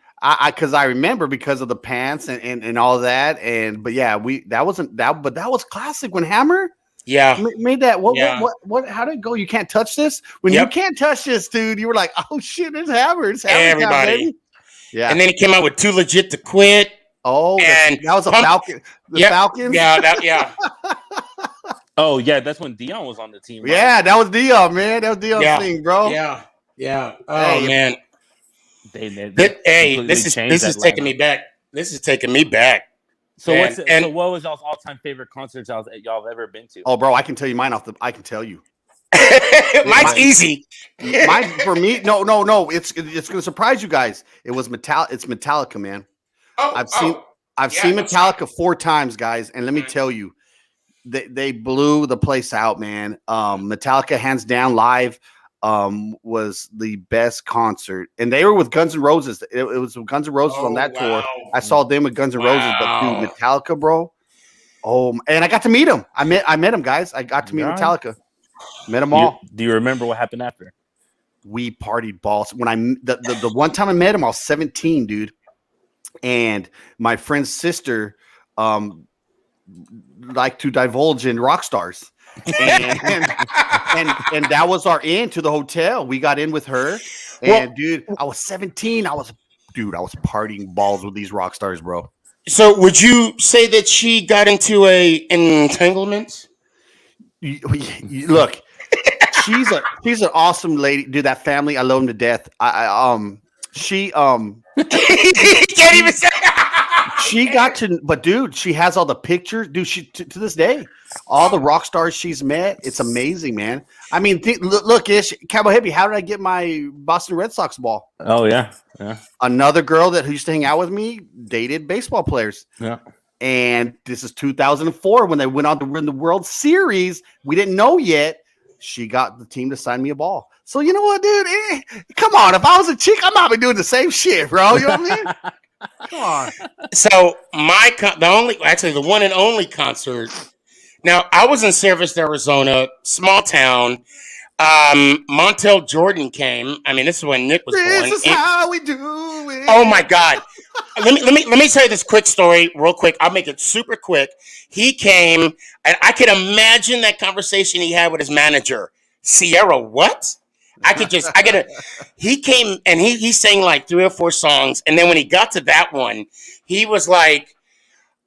Because I remember because of the pants and all that. But that was classic when Hammer. Yeah. Made that. Yeah. What? How did it go? You can't touch this. When you can't touch this, dude, you were like, oh shit, it's Hammer. It's Hammer. Everybody. Time, baby. Yeah. And then he came out with Too Legit to Quit. Oh, and that was a Falcon. The Falcons. Yeah. Oh yeah, that's when Dion was on the team. Right? Yeah, that was Dion, man. That was Dion's thing, bro. Yeah. Oh man. This is taking me back. This is taking me back. So what was y'all's all-time favorite concerts y'all have ever been to? Oh, bro, I can tell you mine I can tell you. Mine's easy. Mine for me, no. It's gonna surprise you guys. It's Metallica, man. I've seen Metallica 4 times, guys, and let me tell you, they blew the place out, man. Metallica, hands down, live was the best concert, and they were with Guns N' Roses. It was with Guns N' Roses on that tour. I saw them with Guns N' Roses, but dude, Metallica, bro. Oh, and I got to meet them. I met them, guys. I got to meet Metallica. Met them all. Do you remember what happened after? We partied balls. When the one time I met him, I was 17, dude. And my friend's sister liked to divulge in rock stars. And that was our in to the hotel. We got in with her. And dude, I was 17. I was partying balls with these rock stars, bro. So would you say that she got into a entanglement? Look, she's an awesome lady, dude. That family, I love them to death. She can't even say. She got to, but dude, she has all the pictures, dude. She to this day, all the rock stars she's met, it's amazing, man. I mean, look, Cowboy Hippie. How did I get my Boston Red Sox ball? Oh yeah. Another girl that used to hang out with me dated baseball players. Yeah. And this is 2004 when they went on to win the World Series. We didn't know yet. She got the team to sign me a ball. So you know what, dude? Come on. If I was a chick, I might be doing the same shit, bro. You know what I mean? Come on. So the one and only concert. Now I was in Service, Arizona, small town. Montel Jordan came. I mean, this is when Nick was born. This is how we do it. Oh my God. Let me tell you this quick story real quick. I'll make it super quick. He came, and I could imagine that conversation he had with his manager. Sierra, what? He came and he sang like 3 or 4 songs. And then when he got to that one, he was like,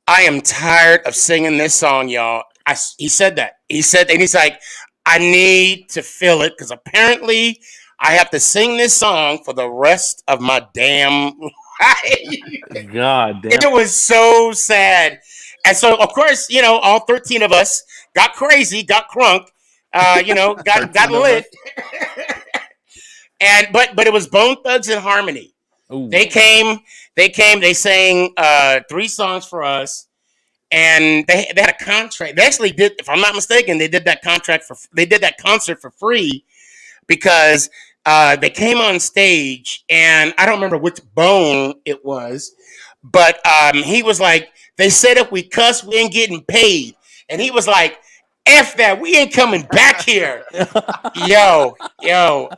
I am tired of singing this song, y'all. He said that. He's like, I need to feel it because apparently I have to sing this song for the rest of my damn life. God damn. It was so sad. And so, of course, all 13 of us got crazy, got crunk, got lit. But it was Bone Thugs and Harmony. Ooh. They came, they sang 3 songs for us. And they had a contract. They actually did, if I'm not mistaken, they did that concert for free because they came on stage, and I don't remember which Bone it was, but he was like, they said if we cuss, we ain't getting paid. And he was like, F that, we ain't coming back here. Yo.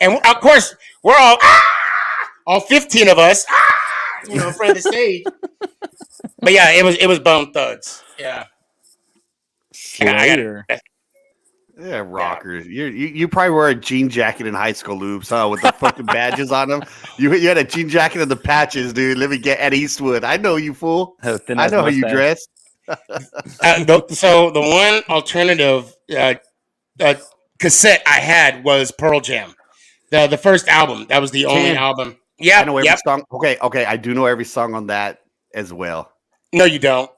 And of course, we're all 15 of us, in front of the stage. But yeah, it was Bone Thugs. Yeah. Slayer. Yeah, rockers. You probably wear a jean jacket in high school, Loops, huh? With the fucking badges on them. You had a jean jacket and the patches, dude. Let me get at Eastwood. I know you, fool. I know how you dress. So the one alternative cassette I had was Pearl Jam, the first album. That was the only album. Yeah, I know every song. Okay, I do know every song on that as well. No, you don't.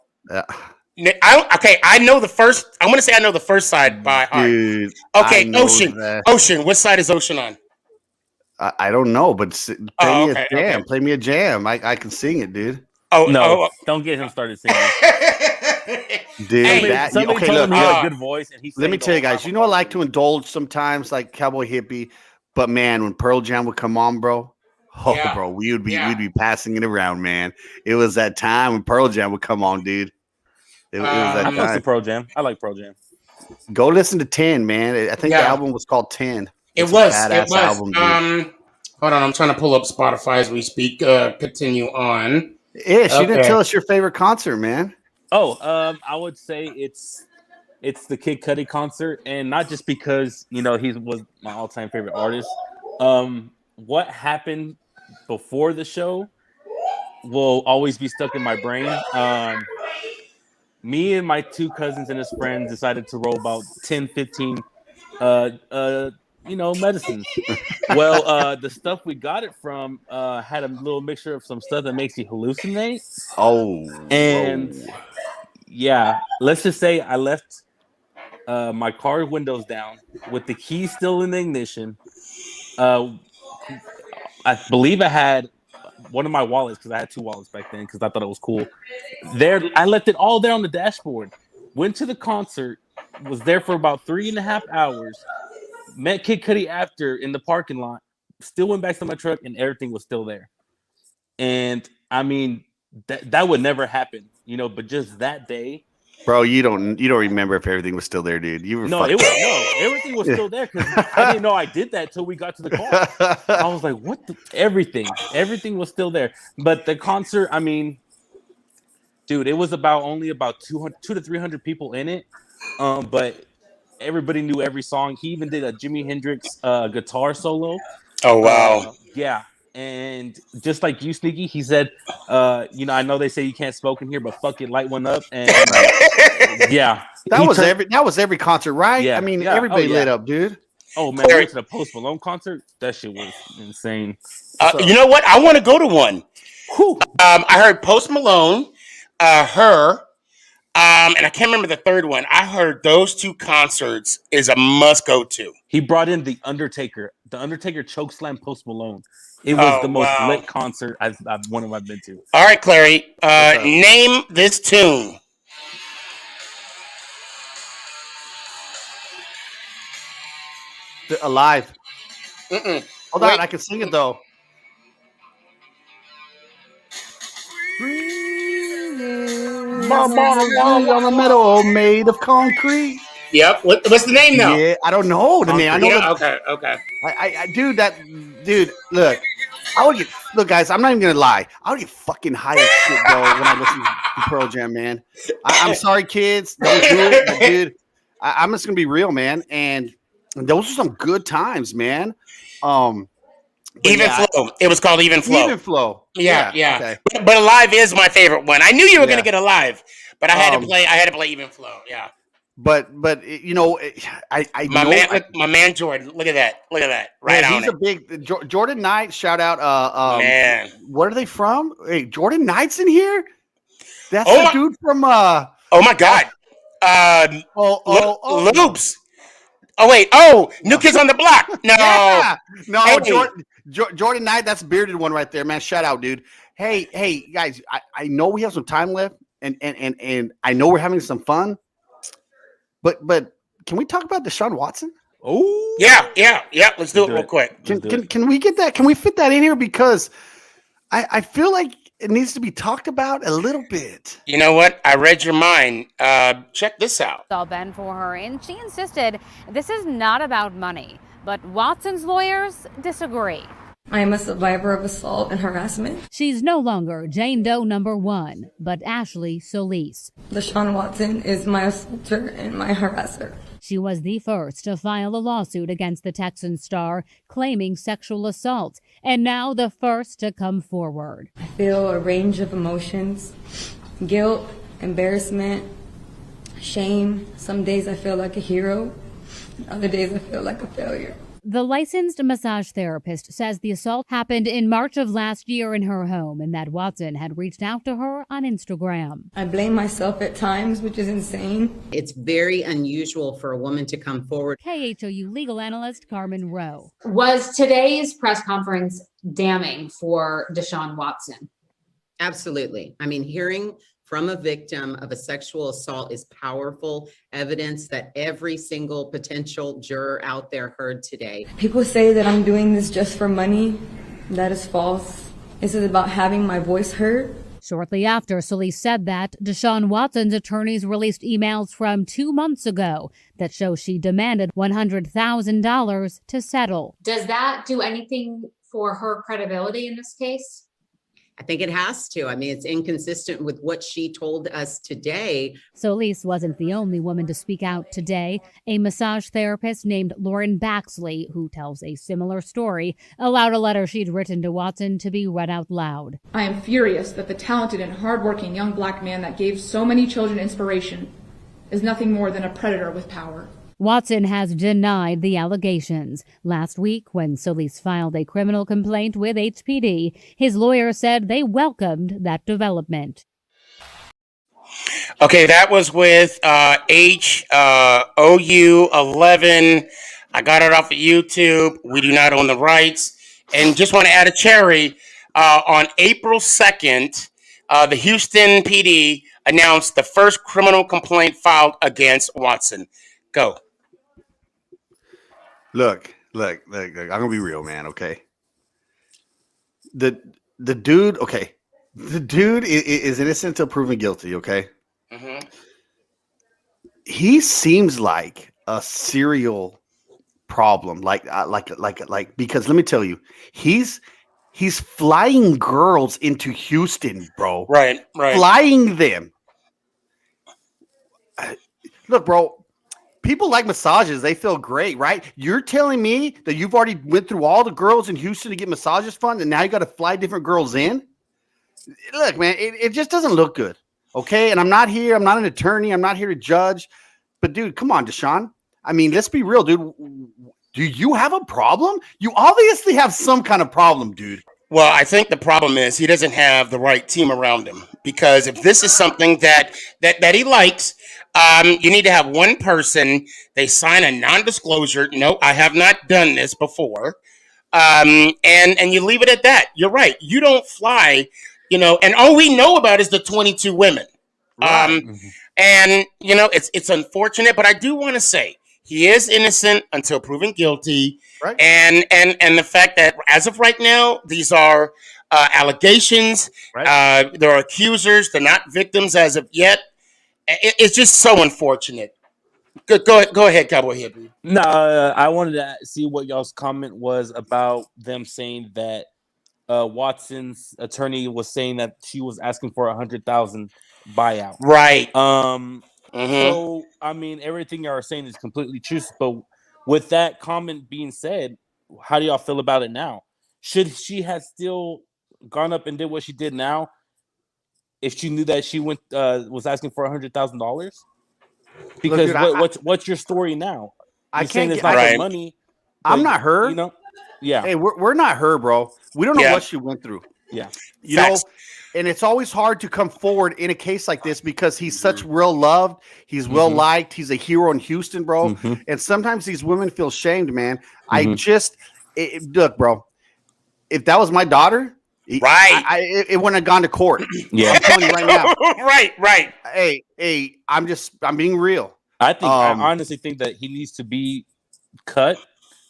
Okay, I know the first. I'm gonna say I know the first side by heart. Dude, Okay, I know Ocean. that. Ocean. What side is Ocean on? I don't know, but play me okay, a jam. okay. Play me a jam. I can sing it, dude. No, don't get him started singing. Dude, Hey, Somebody okay, told look, him he had look. a good voice, and he. Let me sang the tell you whole guys, time you know I about like it. to indulge sometimes like Cowboy Hippie, but man, when Pearl Jam would come on, bro, Yeah, bro, we'd be yeah. passing it around, man. It was that time when Pearl Jam would come on, dude. It was that I fucks time. with Pearl Jam. I like Pearl Jam. Go listen to 10, man. I think the Yeah. album was called 10. It It's was. a It badass was. album, dude. Hold on. I'm trying to pull up Spotify as we speak. Continue on. Ish, you didn't Okay. tell us your favorite concert, man. Oh, I would say it's the Kid Cudi concert, and not just because he was my all-time favorite artist. What happened before the show will always be stuck in my brain. Me and my two cousins and his friends decided to roll about 10, 15 medicines. Well, the stuff we got it from had a little mixture of some stuff that makes you hallucinate. Oh, And yeah, let's just say I left my car windows down with the key still in the ignition. I believe I had one of my wallets, because I had two wallets back then because I thought it was cool. There, I left it all there on the dashboard. Went to the concert, was there for about 3.5 hours. Met Kid Cudi after in the parking lot. Still went back to my truck, and everything was still there. And I mean, that would never happen, But just that day, bro, you don't remember if everything was still there, dude. You were everything was still there because I didn't know I did that till we got to the car. I was like, what? Everything was still there. But the concert, I mean, dude, it was only about 200 to 300 people in it. But everybody knew every song. He even did a Jimi Hendrix guitar solo. Oh wow! Yeah, and just like you, Sneaky, he said, I know they say you can't smoke in here, but fuck it, light one up. And yeah, that was every concert, right? Yeah, I mean, yeah. everybody Oh, yeah. lit up, dude. Oh man, we went to the Post Malone concert. That shit was insane. You know what? I want to go to one. I heard Post Malone, her. And I can't remember the third one. I heard those two concerts is a must go to. He brought in The Undertaker. The Undertaker chokeslam Post Malone. It was the most lit concert I've been to. All right, Clary. Name this tune. Alive. Mm-mm. Hold on, I can sing it though. On a meadow made of concrete. Yep. What's the name now? Yeah, I don't know the name. I know. Okay. Dude. Look, guys. I'm not even gonna lie. I would get fucking high as shit, bro, when I listen to Pearl Jam, man. I'm sorry, kids. Don't do it, but dude. I'm just gonna be real, man. And those are some good times, man. Even Flow. It was called Even Flow. Even Flow. Yeah. Okay. But Alive is my favorite one. I knew you were gonna get Alive, but I had to play Even Flow. Yeah. But I my man Jordan. Look at that. Right on. He's a big Jordan Knight. Shout out. Man, where are they from? Hey, Jordan Knight's in here. That's dude from. Oh my God. Loops. Oh wait. Oh, New Kids on the Block. No. Yeah. No. Hey. Jordan Knight. That's bearded one right there, man. Shout out, dude. Hey, guys. I know we have some time left, and I know we're having some fun. But can we talk about Deshaun Watson? Oh yeah. Let's do it real quick. Can we get that? Can we fit that in here? Because I feel like it needs to be talked about a little bit. You know what? I read your mind. Check this out. All Ben for her, and she insisted this is not about money. But Watson's lawyers disagree. I am a survivor of assault and harassment. She's no longer Jane Doe number 1, but Ashley Solis. Deshaun Watson is my assaulter and my harasser. She was the first to file a lawsuit against the Texan star claiming sexual assault, and now the first to come forward. I feel a range of emotions: guilt, embarrassment, shame. Some days I feel like a hero. Other days I feel like a failure. The licensed massage therapist says the assault happened in March of last year in her home and that Watson had reached out to her on Instagram. I blame myself at times, which is insane. It's very unusual for a woman to come forward. KHOU legal analyst Carmen Rowe. Was today's press conference damning for Deshaun Watson? Absolutely. I mean, hearing from a victim of a sexual assault is powerful evidence that every single potential juror out there heard today. People say that I'm doing this just for money. That is false. This is about having my voice heard. Shortly after Solis said that, Deshaun Watson's attorneys released emails from 2 months ago that show she demanded $100,000 to settle. Does that do anything for her credibility in this case? I think it has to. I mean, it's inconsistent with what she told us today. Solis wasn't the only woman to speak out today. A massage therapist named Lauren Baxley, who tells a similar story, allowed a letter she'd written to Watson to be read out loud. I am furious that the talented and hardworking young black man that gave so many children inspiration is nothing more than a predator with power. Watson has denied the allegations. Last week, when Solis filed a criminal complaint with HPD, his lawyer said they welcomed that development. Okay, that was with HOU 11. I got it off of YouTube. We do not own the rights. And just want to add a cherry. On April 2nd, the Houston PD announced the first criminal complaint filed against Watson. Go. Look, I'm gonna be real, man. Okay. The dude, okay. The dude is innocent until proven guilty. Okay. Mm-hmm. He seems like a serial problem. Like because let me tell you, he's flying girls into Houston, bro. Right. Flying them. Look, bro. People like massages. They feel great, right? You're telling me that you've already went through all the girls in Houston to get massages fun, and now you got to fly different girls in? Look, man, it just doesn't look good, okay? And I'm not an attorney. I'm not here to judge. But, dude, come on, Deshaun. I mean, let's be real, dude. Do you have a problem? You obviously have some kind of problem, dude. Well, I think the problem is he doesn't have the right team around him. Because if this is something that he likes, you need to have one person. They sign a non-disclosure. No, I have not done this before. And you leave it at that. You're right. You don't fly, and all we know about is the 22 women. Right. And it's unfortunate, but I do want to say he is innocent until proven guilty. Right. And the fact that as of right now, these are allegations. Right. There are accusers. They're not victims as of yet. It's just so unfortunate. Go ahead, Cowboy Hippie. No, I wanted to see what y'all's comment was about them saying that Watson's attorney was saying that she was asking for $100,000 buyout. Right. So I mean, everything y'all are saying is completely true. But with that comment being said, how do y'all feel about it now? Should she have still gone up and did what she did now if she knew that she was asking for $100,000? Because Look, dude, what's your story now? I You're saying can't it's get not right. the money. I'm but, not her. Yeah. Hey, we're not her, bro. We don't know Yeah. what she went through. Yeah. You Facts. know, and it's always hard to come forward in a case like this because he's such well loved. He's well liked. He's a hero in Houston, bro. And sometimes these women feel shamed, man. I just look, bro. If that was my daughter, Right. it wouldn't have gone to court. Yeah. I'm telling you right now. Right. Hey, I'm being real. I honestly think that he needs to be cut,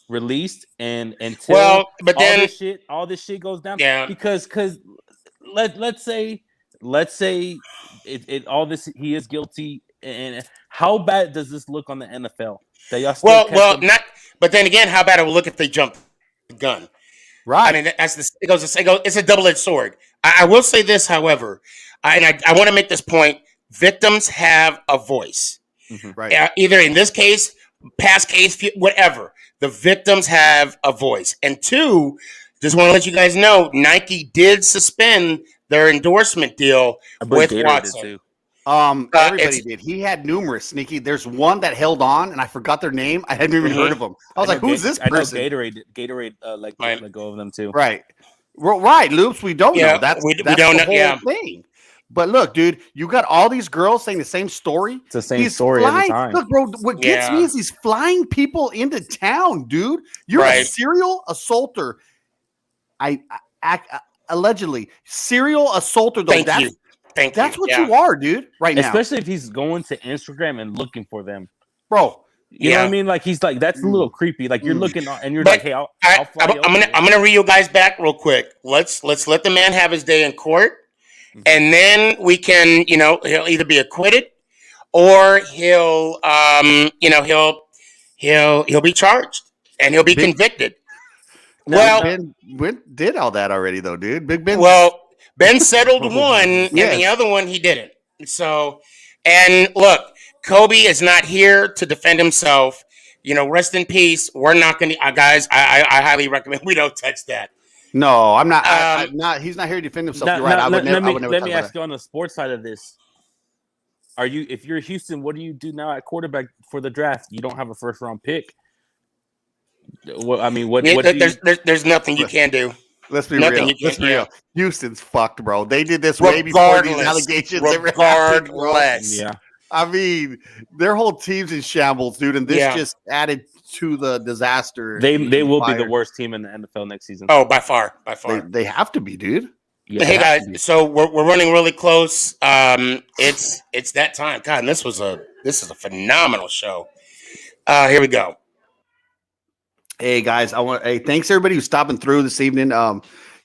released, and until but then all this shit goes down. Yeah. Because let's say it all this he is guilty, and how bad does this look on the NFL? That y'all still kept him? not. But then again, how bad it will look if they jump the gun? Right. I mean, it's a double-edged sword. I will say this, however, and I want to make this point: victims have a voice. Right. Either in this case, past case, whatever. The victims have a voice. And two, just want to let you guys know, Nike did suspend their endorsement deal with Watson. Everybody it's- did. He had numerous sneaky. There's one that held on, and I forgot their name. I hadn't even Mhm. heard of them. I was like, "Who's this I know person?" Gatorade let go of them too. Right, right. Loops. We don't Yeah, know. That's we that's don't the know. whole Yeah. thing. But look, dude, you got all these girls saying the same story. It's the same He's story every flying. time. Look, bro, what gets me Yeah. is he's flying people into town, dude. You're a Right. serial assaulter. Allegedly serial assaulter. Though Thank that's you. Thank that's you. what Yeah. you are, dude. Right now, Especially if he's going to Instagram and looking for them. bro. You know Yeah. what I mean? Like he's like that's a little creepy. Like you're looking and you're But like, hey, I'll fly you over there. I'm gonna reel you guys back real quick. Let's let the man have his day in court, and then we can, he'll either be acquitted or he'll be charged and he'll be convicted. Well, Ben did all that already, though, dude. Big Ben. Well, Ben settled one, and the Yes. other one he didn't. So, and look, Kobe is not here to defend himself. Rest in peace. We're not going to, guys. I highly recommend we don't touch that. No, I'm not. I'm not. He's not here to defend himself. You're right. I would never. Let me ask you on the sports side of this. If you're Houston, what do you do now at quarterback for the draft? You don't have a first round pick. There's nothing you can do. Let's be Nothing real. you Let's can- be yeah. real. Houston's fucked, bro. They did this way before these allegations ever happened, bro. Regardless. Yeah. I mean, their whole team's in shambles, dude, and this Yeah. just added to the disaster. They will be the Fired. worst team in the NFL next season. Oh, by far. They have to be, dude. Yeah, Hey they have to guys, be. so we're running really close. It's that time. God, and this is a phenomenal show. Here we go. Hey guys, thanks everybody who's stopping through this evening.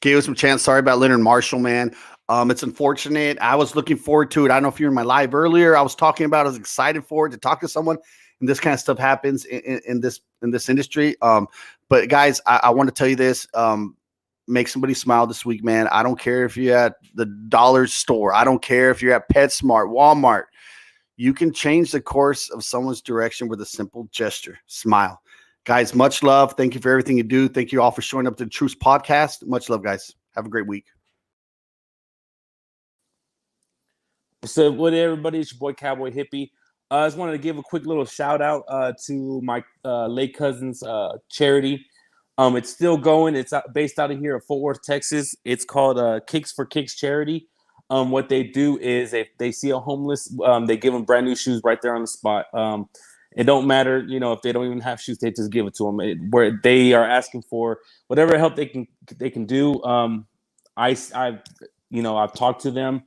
Gave us some chance. Sorry about Leonard Marshall, man. It's unfortunate. I was looking forward to it. I don't know if you were in my live earlier. I was talking about. I was excited for it to talk to someone, and this kind of stuff happens in this industry. But guys, I want to tell you this. Make somebody smile this week, man. I don't care if you're at the dollar store. I don't care if you're at PetSmart, Walmart. You can change the course of someone's direction with a simple gesture. Smile. Guys, much love. Thank you for everything you do. Thank you all for showing up to the Truth Podcast. Much love, guys. Have a great week. So, what everybody? It's your boy Cowboy Hippie. I just wanted to give a quick little shout out to my late cousin's charity. It's still going. It's based out of here at Fort Worth, Texas. It's called Kicks for Kicks Charity. What they do is if they see a homeless, they give them brand new shoes right there on the spot. It don't matter, if they don't even have shoes, they just give it to them. Where they are asking for whatever help they can do. I've talked to them.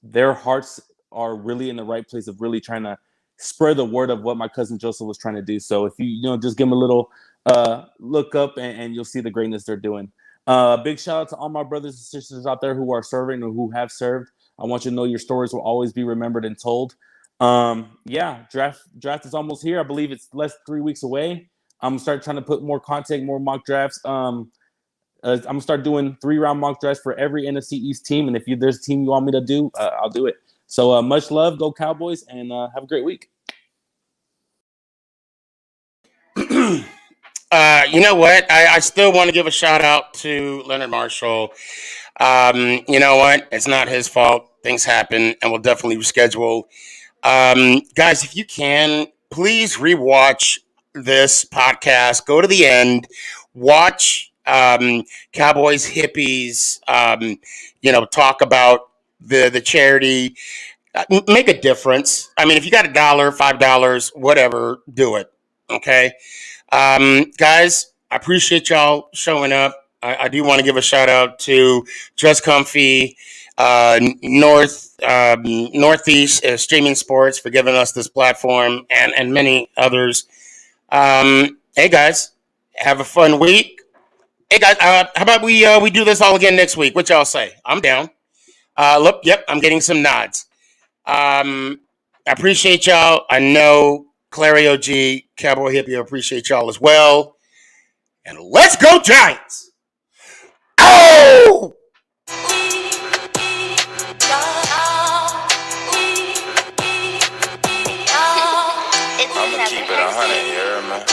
Their hearts are really in the right place of really trying to spread the word of what my cousin Joseph was trying to do. So if you just give them a little look up and you'll see the greatness they're doing. Big shout out to all my brothers and sisters out there who are serving or who have served. I want you to know your stories will always be remembered and told. Draft is almost here. I believe it's less than 3 weeks away. I'm gonna start trying to put more content, more mock drafts. I'm gonna start doing 3-round mock drafts for every NFC East team, and if there's a team you want me to do, I'll do it. So much love, go Cowboys, and have a great week. You know what? I still want to give a shout out to Leonard Marshall. You know what? It's not his fault. Things happen, and we'll definitely reschedule. Guys, if you can, please rewatch this podcast. Go to the end. Watch Cowboys Hippies. Talk about the charity. Make a difference. I mean, if you got $1, $5, whatever, do it. Okay. Guys, I appreciate y'all showing up. I do want to give a shout out to Just Comfy, Northeast Streaming Sports for giving us this platform and many others. Hey guys, have a fun week. Hey guys, how about we do this all again next week? What y'all say? I'm down. Yep, I'm getting some nods. I appreciate y'all. I know Clary OG, Cowboy Hippie, I appreciate y'all as well. And let's go Giants! Oh! I'ma keep it 100 here, man.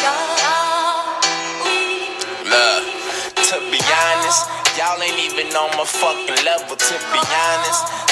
Look, to be honest, y'all ain't even on my fucking level, to be honest.